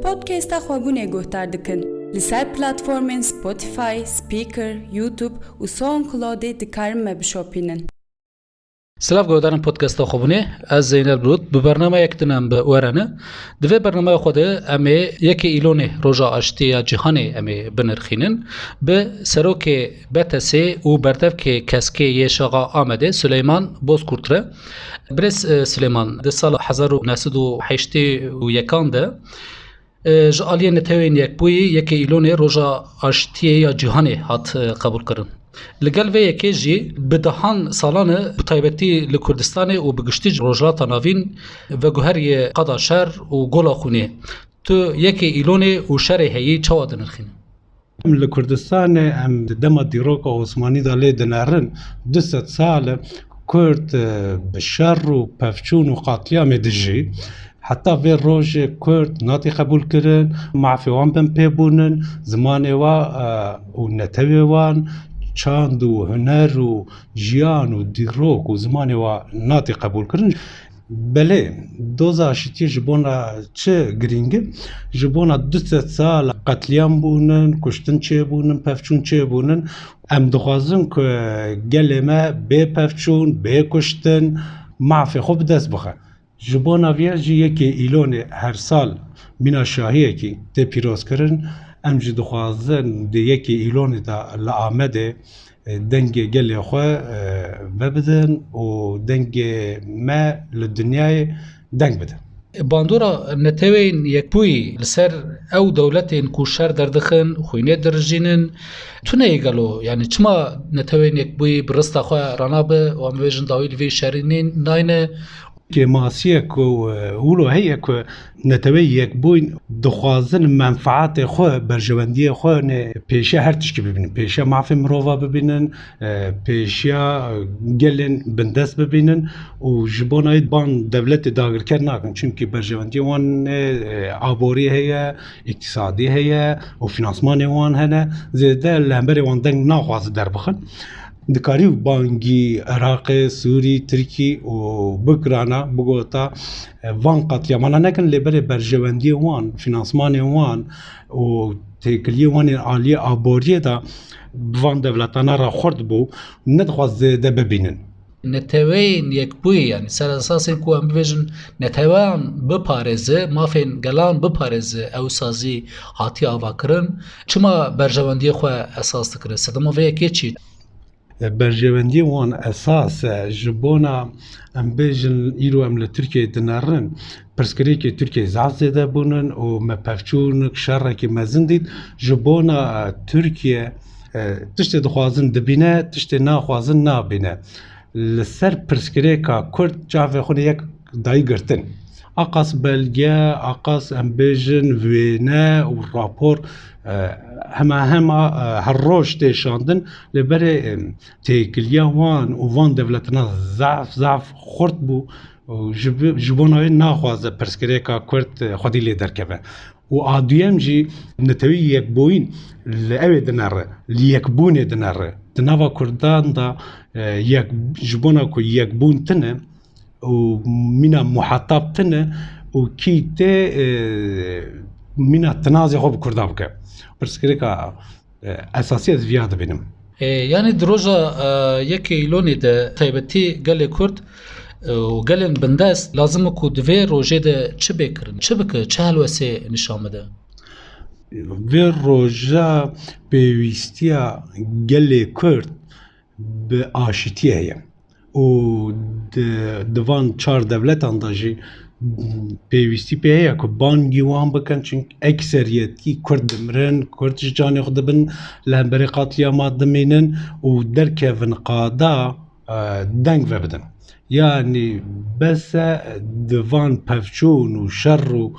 پودکاستا خوابونه گوهتر دکن لسر پلاتفورمین سپوتیفای، سپیکر، یوتیوب و ساوند کلاود دکارم مبشوپینن. سلاف گودارن پودکاستا خوابونه از زینل برود به برنامه یکتنم به ورانه دوی برنامه خوده امی یکی ایلونه روزا آشتی جهانی امی بنرخینن به سروک بتسی و برتف که کسکی یشاقا آمده سلیمان بوزکورتره برس سلیمان ده سال 1981 ده جالیه نتوین یک بوی یکی ایلونه روزا آشتی یا جهانی هات قبول کردن. لگل و یکی جی بدهان سالانه بطایبتی لکردستان و بگشتی روجلات ناوین و گوهری قضا شر و گولا خونه تو یکی ایلونه و شر هایی چوا دنرخین؟ لکردستان ام دم دیروک عثمانی داله دنرن 200 سال کرد بشر و پفچون و قاتلیام دجی حتی وی روز کرد ناتی قبول کردن معفوان بن پیبونن زمان و نتوی وان چاند و هنر و جیان و دیروک و زمان و ناتی قبول کردن بله دوزا آشتی جبونا چه گرینگه جبونا 200 سال قتلیان بونن کشتن چه بونن پفچون چه بونن ام دخوازن که گلمه بی پفچون بی کشتن معفی خوب دست بخن جبونا ویاجی یکی ایلون هر سال مینا شاهیه کی تی پیروز کرن ام جی دخوازن دی یکی ایلون دا لآمده دنگ گلی خواه ببدن و دنگ ما لدنیای دنگ بدن باندورا نتوین یک بوی لسر او دولتین کوشر دردخن خوینه درجینن تو نیگلو یعنی چما نتوین یک بوی برستا خواه رانابه و امویجن داویل وی شرینین ناینه که ماسیه که اولو هیه که نتوی یک بوین دخوازن منفعات خواه برجواندی خواه پیشه هر تشکی ببینن پیشه معفی مروفا ببینن پیشه گلن بندست ببینن و جبان هاید بان دولت داگر کرد ناکن چونکه برجواندی وان عبوری هیه اقتصادی هیه و فینانسمان وان هنه زیده لحنبری وان دنگ ناخواز در بخن دکاری بانگی عراق سوری ترکی و بکرانا بگوتا وان قتلیامانا نکن لبر برجواندی وان فینانسمان وان و تکلیه وان عالی آبوریه دا وان دولتانا را خورد بو ندخواست ده ببینن نتوین یک بوی یعنی سر اساس این که هم ببیجن نتوین بپارزه مافین گلان بپارزه او سازی هاتی آوا کرن چما برجواندی خواه اساس تکره سدما و یکی چی؟ برجواندی وان اساس جبونا ام بیجن ایرو ام لترکیه دنارن پرسکری که ترکیه زعف زیده بونن و مپفچون شر که مزن دید جبونا ترکیه تشت دخوازن دبینه تشت ناخوازن نابینه لسر پرسکری که کرد جاوه خونه یک دایی گرتن اقاس بلگه اقاس ام بیجن وینه و راپور هما هر روش تشاندن لبر تکلیه وان و وان دولتنا ضعف خورد بو جبونای ناخوازه پرسکری که کرد خودی لی درکبه و آدویم جی نتوی یک بوین لأوی دناره لیک بونه دناره دناوا کردان دا یک جبونا که یک بون تنه و مینا محطاب تنه و کی ته مینا تنازع خوب کرده بکه پرسکری که اساسی از ویاده بینم یعنی دروجا یکی ایلونی ده تایبتی گل کرد و گلن بندست لازم که دوی روژه ده چه بکرن؟ چه بکر؟ چه حلوسه نشامه ده؟ وی روژه پیوستیا گل کرد به آشتیه هیم و دوان چار دولت انداجی پیوستی پیه که بانگی وان بکن چون اکثریتی کرد مرن کرد جانی خود بن لحنبری قاتلیامات دمینن و درکه ونقادا دنگ و بدن یعنی بس دوان پفچون و شر و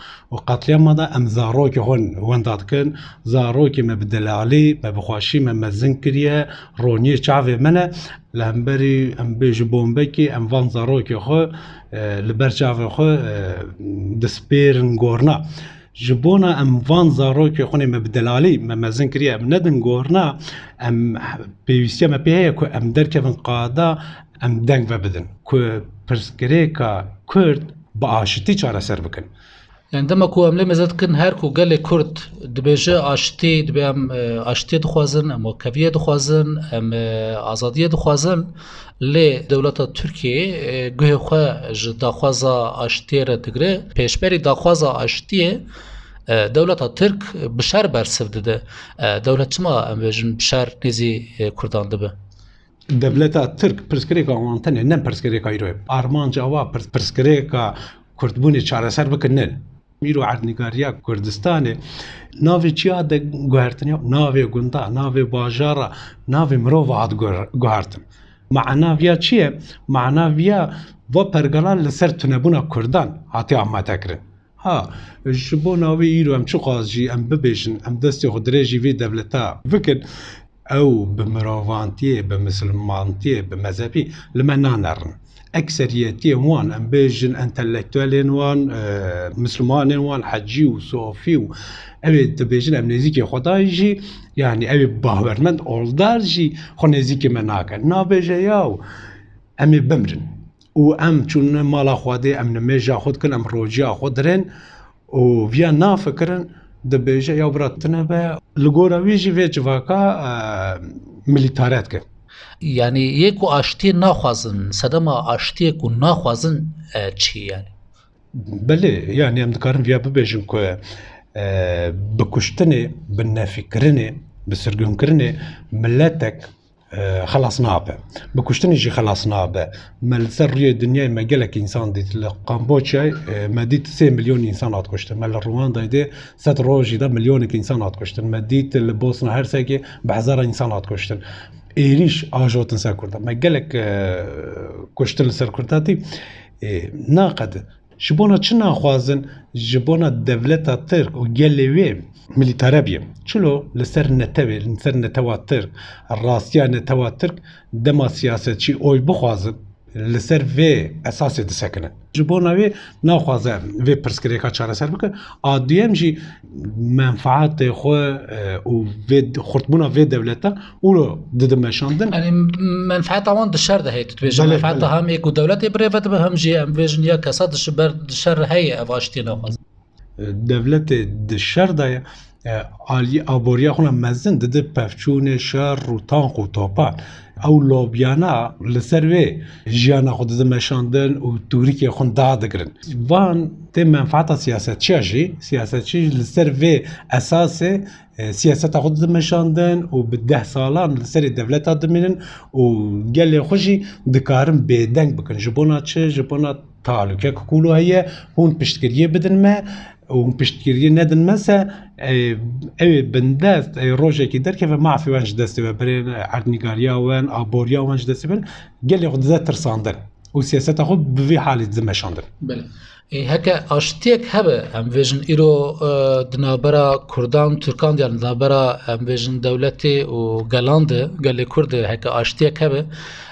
قتلیامات ام زاروک هون داد کن زاروک مبدلالی مبخواشی ممزن کریه رونی چاوه منه لحنبری ام بیج بومبکی ام وان زاروک خو لبرچاوه خو دسپیرن گورنا جبونا ام وان زاروک خونی مبدلالی ممزن کریه ام ندن گورنا ام پیوستی ام پیه که ام درکه من قادا ام دنگ و بدن که پرسکری که کرد با آشتی چاره سر بکن يعني دما كو أملي مزاد كن هر كو قال كرد دبيجة أشتي دبي أم أشتي دخوازن أم وكفية دخوازن أم آزادية دخوازن لی دولت ترکیه گوه خواه داخوازا اشتی را دگره پیشبری داخوازا اشتیه دولت ترک بشار برسف دده دولت چما ام بجن بشار نزی کردان دبه دولت ترک پرسکریکا وانتنه نم پرسکریکا ایروی آرمانجا و پرسکریکا کردبونی چاره سر بکنن میرو عردنگاریا کردستانه ناوی چیا ده گوهرتنیا ناوی گندا ناوی باجارا ناوی مروف عاد گوهرتن معناویا چیه؟ معناویا و پرگلان لسر تنبونا کردان هاتی آماده کرن ها جبو ناوی ایرو ام چو قازجی ام ببیشن ام دستی خودریجی وی دولتا فکر او بمروفانتیه بمسلمانتیه بمذهبی لما نانرن اکثریتی وان ام بیجن انتلیکتوالین وان مسلمانین وان حجی و صوفی و اوی دبیجن ام نزیکی خدای جی یعنی اوی باورمند اولدار جی خو نزیکی من ناکن نابیجه یاو امی بمرن و ام چون مالا خواده ام نمیجا خود کن ام روجیا خود رن و ویا نافکرن دبیجه یاو براتنه به لگوراوی جی وی جواکا ملیتارت که يعني يكو اشتي ناخوازن سدما اشتي كو ناخوازن چي يعني بله يعني ام دكارن فيا ببيجن كو بكشتني بالنافكرني بسرقنكرني ملتك خلاص نابه بكشتني جي خلاص نابه ملسر الدنيا ما قالك انسان ديت القامبوتشا ما ديت 3 مليون انسان اتكشتن مال رواندا دي 7 روجي ده مليون انسان اتكشتن ما ديت البوسنه هرسكي بحزار انسان اتكشتن ایریش آجوتن سر کرده ما گلک کشتن سر کرده دی ناقد جبونا چه ناخوازن جبونا دولتا ترک و گلوی ملیتاره بیم چلو لسر نتوی لسر نتوا ترک راستیا نتوا ترک دما سیاست چی اوی بخوازن لسر وی اساسی دسکنن جبونا وی ناخوازه وی پرسکریکا چاره سر بکن آدیم جی منفعات خو و وی خورتبونا وی دولتا اولو ددمشاندن يعني منفعت عوان دشار ده هي تتبيجه منفعت هم يكو دولتي بريفت بهم جي ام فيجن يا كساد الشبر دشار هي افاشتي ناخذ دولت دشار ده عالی آبوریا خونه مزن دده پفچون شر و تانق و توپان او لوبیانا لسر وی جیانا خود دده مشاندن و دوری که خون داده گرن وان تی منفعت سیاست چی جی؟ سیاست چی لسر وی اساس سیاست خود دده مشاندن و به 10 سالان لسر دولت دمینن و گل خوشی دکارن بیدنگ بکن جبونا چه؟ جبونا تعلقه که کولو هیه هون پشتگریه بدن ما و پشتگیری ندن مسا اوی بندست روژه که در که ما فی وانج دستی و برین عردنگاریا وان آبوریا وانج دستی بن گلی خود زد ترساندن و سیاست خود بوی حالی زمشاندن بله هكا اشتيك هبه ام فيجن ايرو دنابرا كردان تركان ديال دنابرا ام فيجن دولتي و غالاند قال كرد هكا اشتيك هبه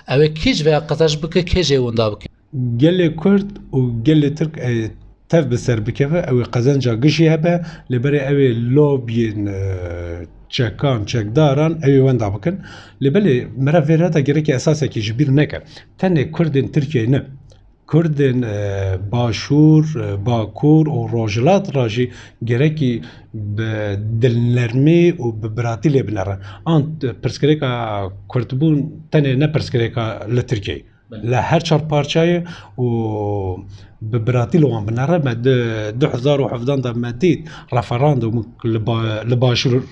او كيج و قطاج بك كيجي وندا بك گلی کرد و گلی ترک تف بسر بكفه او قزنجا قشي هبه لبري او لوبين چکان چکداران اوی وندا بکن لبلی مرا ویراتا گرکی اساسا کی جبیر نکه تنه کردن ترکیه نه کردن باشور باکور و روجلات راجی گرکی به دلنرمی و به براتی لبنرن آن پرسکریکا کردبون تنه نه پرسکریکا لترکیه لهر چهار پارچای و به براتی لوان بنره ما 2017 دا مدید رفراندوم لباشور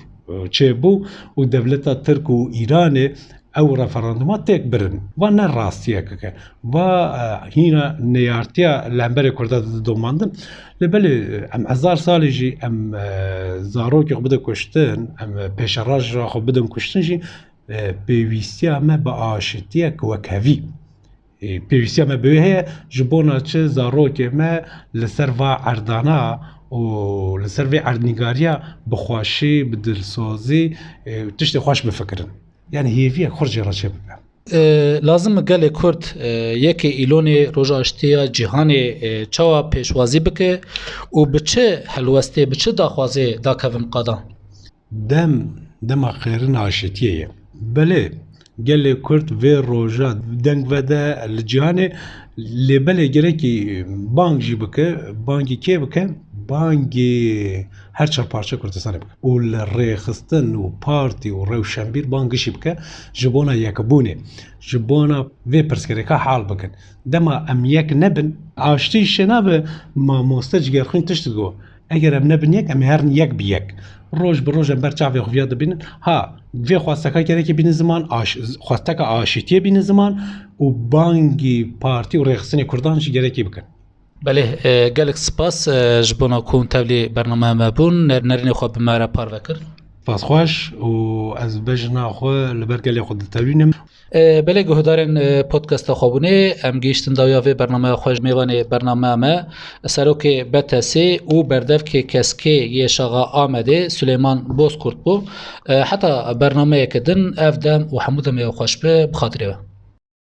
چه بو و دولتا ترک و ایران او رفراندومات تک برن و نه راستیه که و هینا نیارتیا لنبر کرده دوماندن لبلی ام 1000 سالی جی ام زاروکی خو بده کشتن ام پیشراج را خو بدن کشتن جی پیویستی ما با آشتیه که وکهوی پیویستی ما به هی جبونا چه زاروکی ما لسر و عردانا و لسر و عردنگاریا بخواشی بدلسوزی تشتی خوش بفکرن يعني هي فيها خرج رشب لازم قال كرد يكي إيلوني رجع اشتيا جهاني چوا پیشوازی بکه و بچه حلوسته بچه داخوازه دا كفم قادا دم خيرن عاشتيه بله قال كرد في روجا دنگ ودا الجهاني اللي بله جريكي بانك جي بكه بانكي كي بكه بانگی هر چهار پارچه کردستان بکن و لرخستن و پارتی و روشنبیر بانگشی بکن جبونا یکبونه جبونا وی پرسکریکا حال بکن دما ام یک نبن آشتی شنابه ما مستج گرخین تشت گو اگر ام نبن یک ام هرن یک بی یک روز به روز ام بر چاوی خویاد بینن ها وی خواستکا کرده که بین زمان خواستکا آشتیه بین زمان و بانگی پارتی و رخصتن کردانش گرکی بکن بله گلک سپاس جبونا کون تبلی برنامه ما بون نرین خواب بمارا پار وکر فاس خوش و از بجنا خو لبرگلی خود تبینم بله گهدارن پودکست خوابونه ام گیشتن داویاوی برنامه خوش میوانه برنامه ما سروک بتسی او بردف که کسکی یه شاقا آمده سلیمان بوز کرد بو حتی برنامه کدن افدم و حمودم یو خوش به بخاطره